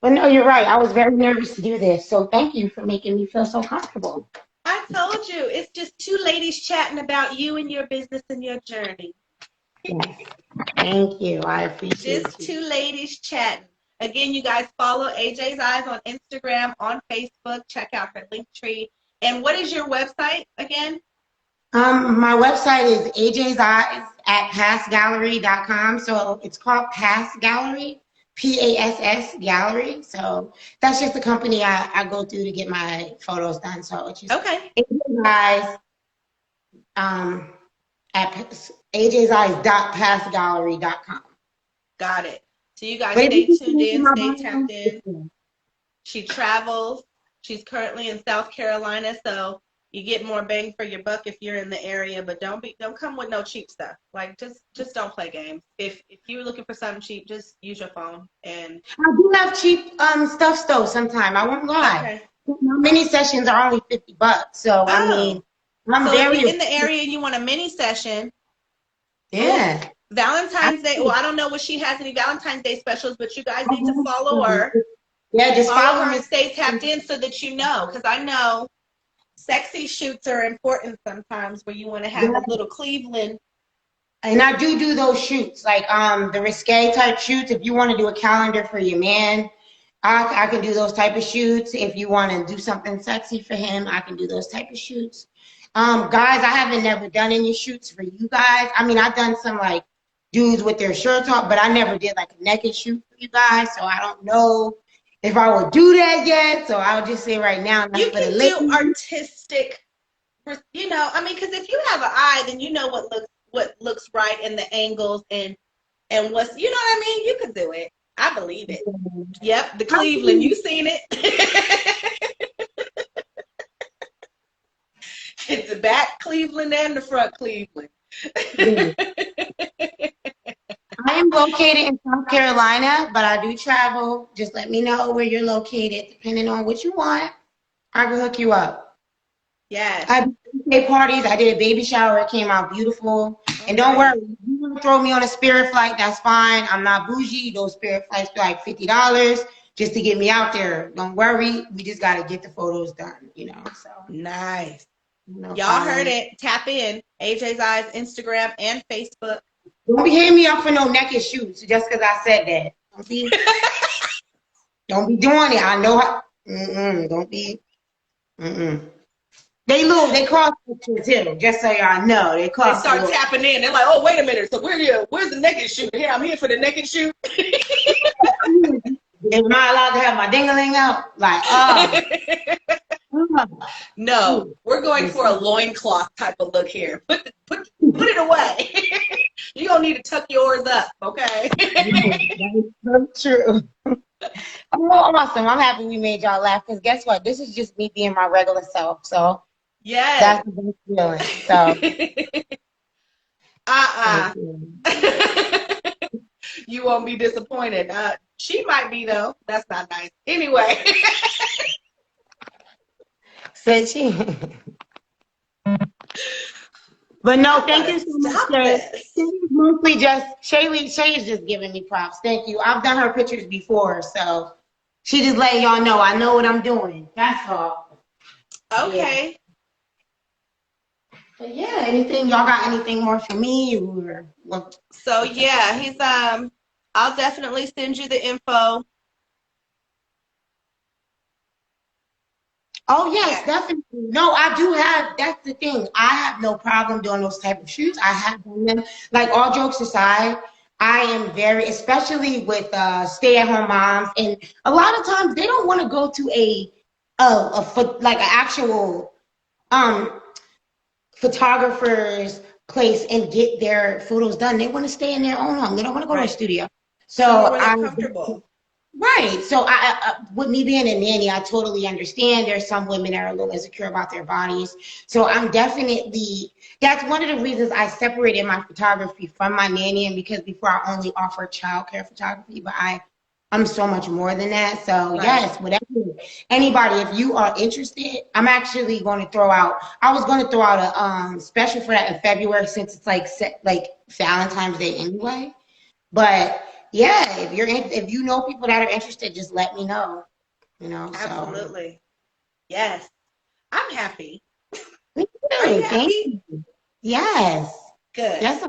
But no, you're right. I was very nervous to do this. So thank you for making me feel so comfortable. I told you, it's just two ladies chatting about you and your business and your journey. Yes. Thank you. I appreciate just two ladies chatting. Again, you guys follow AJ's Eyes on Instagram, on Facebook. Check out her Linktree. And what is your website again? My website is AJ's Eyes at passgallery.com. So it's called Pass Gallery, PASS Gallery. So that's just the company I go through to get my photos done. So it's just AJ's Eyes at AJ'sEyes.passgallery.com. Got it. So you guys stay tuned in, stay tapped in. She travels. She's currently in South Carolina, so you get more bang for your buck if you're in the area. But don't come with no cheap stuff. Like just don't play games. If you're looking for something cheap, just use your phone. And I do have cheap stuff though. Sometimes I won't lie. My mini sessions are only $50. So I mean, if you're in the area and you want a mini session. Yeah. Valentine's Day. Well, I don't know what she has any Valentine's Day specials, but you guys need to follow her. Yeah, just follow her and stay tapped in so that you know. Because I know sexy shoots are important sometimes where you want to have a little Cleveland. And I do those shoots, like the risque type shoots. If you want to do a calendar for your man, I can do those type of shoots. If you want to do something sexy for him, I can do those type of shoots. Guys, I never done any shoots for you guys. I mean, I've done some like dudes with their shirts off, but I never did like a naked shoot for you guys, so I don't know if I would do that yet. So I'll just say right now, you can do artistic, you know. I mean, because if you have an eye, then you know what looks right and the angles and what's, you know what I mean. You can do it. I believe it. Yep, the Cleveland. You seen it? It's the back Cleveland and the front Cleveland. I am located in South Carolina, but I do travel. Just let me know where you're located, depending on what you want. I can hook you up. Yes. I did parties. I did a baby shower. It came out beautiful. And don't worry, if you want to throw me on a Spirit flight, that's fine. I'm not bougie. Those Spirit flights be like $50 just to get me out there. Don't worry. We just got to get the photos done, you know. So nice. Y'all heard it. Tap in. AJ's Eyes, Instagram and Facebook. Don't be hitting me up for no naked shoots just because I said that. Don't be doing it. I know how. Don't be. They cost too, just so y'all know. They start tapping in. They're like, oh, wait a minute. So where's the naked shoot? Here, I'm here for the naked shoot. Am I allowed to have my ding-a-ling out? Like, oh. No, we're going for a loincloth type of look here. Put it away. You're going to need to tuck yours up, okay? That is so true. Oh, awesome. I'm happy we made y'all laugh because guess what? This is just me being my regular self. So yes. that's the best feeling. So You won't be disappointed. She might be, though. That's not nice. Anyway. said she. But no, thank you so much, Shay. Mostly just Shay is just giving me props. Thank you. I've done her pictures before, so she just letting y'all know I know what I'm doing. That's all. Okay. Yeah. But yeah, y'all got anything more for me or what? So yeah, he's I'll definitely send you the info. Oh yes, definitely. No, I do have. That's the thing. I have no problem doing those type of shoots. I have done them. Like all jokes aside, I am very, especially with stay-at-home moms, and a lot of times they don't want to go to like an actual photographer's place and get their photos done. They want to stay in their own home. They don't want to go to a studio. So where they're comfortable. Right. So with me being a nanny, I totally understand. There's some women that are a little insecure about their bodies. So that's one of the reasons I separated my photography from my nannying, because before I only offered childcare photography, but I'm so much more than that. So yes, whatever. Anybody, if you are interested, I'm actually going to I was going to throw out a special for that in February, since it's like Valentine's Day anyway. But yeah, if you know people that are interested, just let me know. Absolutely. So. Yes. I'm happy. Me too. Are you happy? Yes. Good. Yes.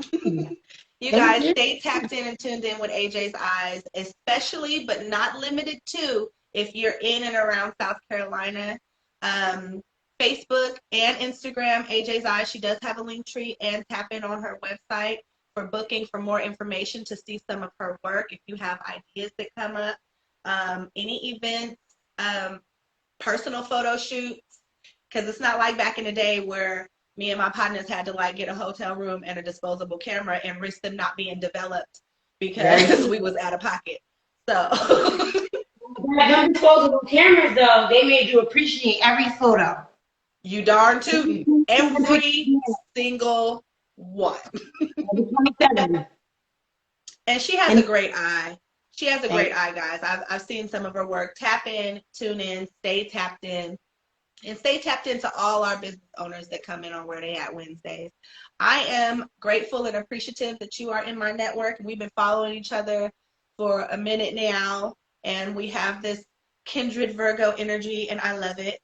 You guys stay tapped in and tuned in with AJ's Eyes, especially but not limited to if you're in and around South Carolina. Facebook and Instagram, AJ's Eyes. She does have a link tree, and tap in on her website for booking, for more information, to see some of her work. If you have ideas that come up, any events, personal photo shoots, because it's not like back in the day where me and my partners had to like get a hotel room and a disposable camera and risk them not being developed because we was out of pocket. So those disposable cameras, though, they made you appreciate every photo. You darn tootin'. Every single one. And she has a great eye. She has a great eye, guys. I've seen some of her work. Tap in, tune in, stay tapped in. And stay tapped into all our business owners that come in on Where They At Wednesdays. I am grateful and appreciative that you are in my network. We've been following each other for a minute now, and we have this kindred Virgo energy, and I love it.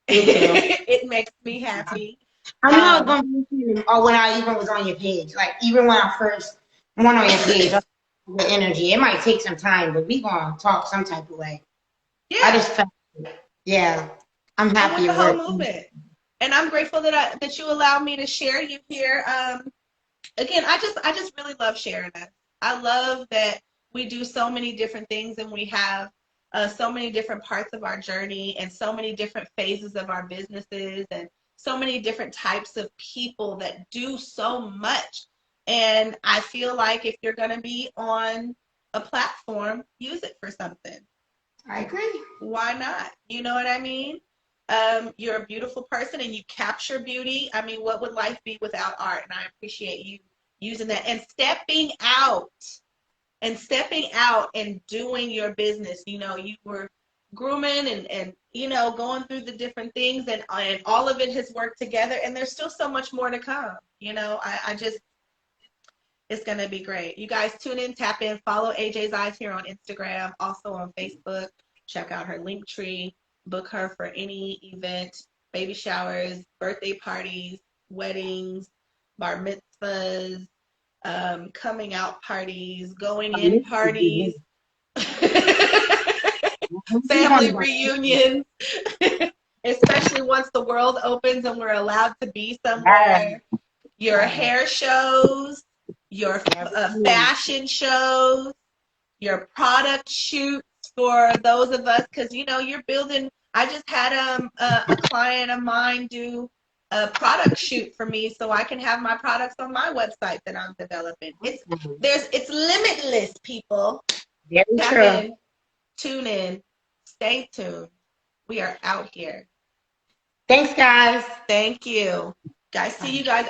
It makes me happy. I knew I was going to be you, or when I even was on your page. Like, even when I first went on your page, the energy. It might take some time, but we going to talk some type of way. Yeah. I just felt it. Yeah. I'm happy with the whole movement, and I'm grateful that you allowed me to share you here. Again, I just really love sharing this. I love that we do so many different things, and we have so many different parts of our journey, and so many different phases of our businesses, and so many different types of people that do so much. And I feel like if you're going to be on a platform, use it for something. I agree. Why not? You know what I mean? You're a beautiful person, and you capture beauty. I mean, what would life be without art? And I appreciate you using that and stepping out and doing your business. You know, you were grooming and you know, going through the different things, and all of it has worked together, and there's still so much more to come. You know, I just, it's going to be great. You guys tune in, tap in, follow AJ's Eyes here on Instagram, also on Facebook. Check out her link tree. Book her for any event, baby showers, birthday parties, weddings, bar mitzvahs, coming out parties, going in parties, family reunions, especially once the world opens and we're allowed to be somewhere. Your hair shows, your fashion shows, your product shoots. for those of us, because you know you're building. I just had a client of mine do a product shoot for me, so I can have my products on my website that I'm developing. It's limitless, people. Very Tap true. in, tune in, stay tuned. We are out here. Thanks, guys. Thank you. Guys, see you guys.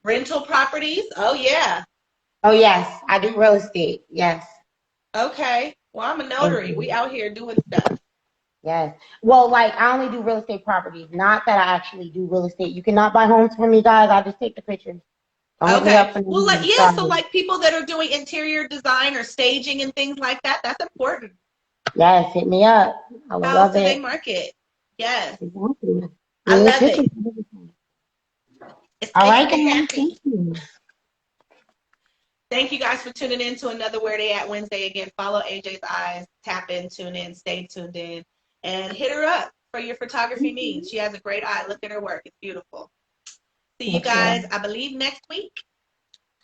Rental properties. Oh, yeah. Oh, yes. I do real estate. Yes. Okay. Well, I'm a Thank notary. you. We out here doing stuff. Yes. Well, like I only do real estate properties, not that I actually do real estate. You cannot buy homes from me, guys. I just take the pictures. Don't hit me Okay. up for Well, like, no yeah, so sorry. like people that are doing interior design or staging and things like that, that's important. Yes, hit me up. I would How else love do they it. market? Yes. Exactly. I Me love pictures. it. It's All making right, me guys. happy. Thank you. Thank you guys for tuning in to another Where They At Wednesday. Again, follow AJ's eyes, tap in, tune in, stay tuned in, and hit her up for your photography needs. She has a great eye. Look at her work. It's beautiful. See you Thank guys, you. I believe, next week.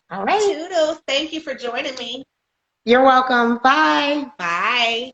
All right. Toodles. Thank you for joining me. You're welcome. Bye. Bye.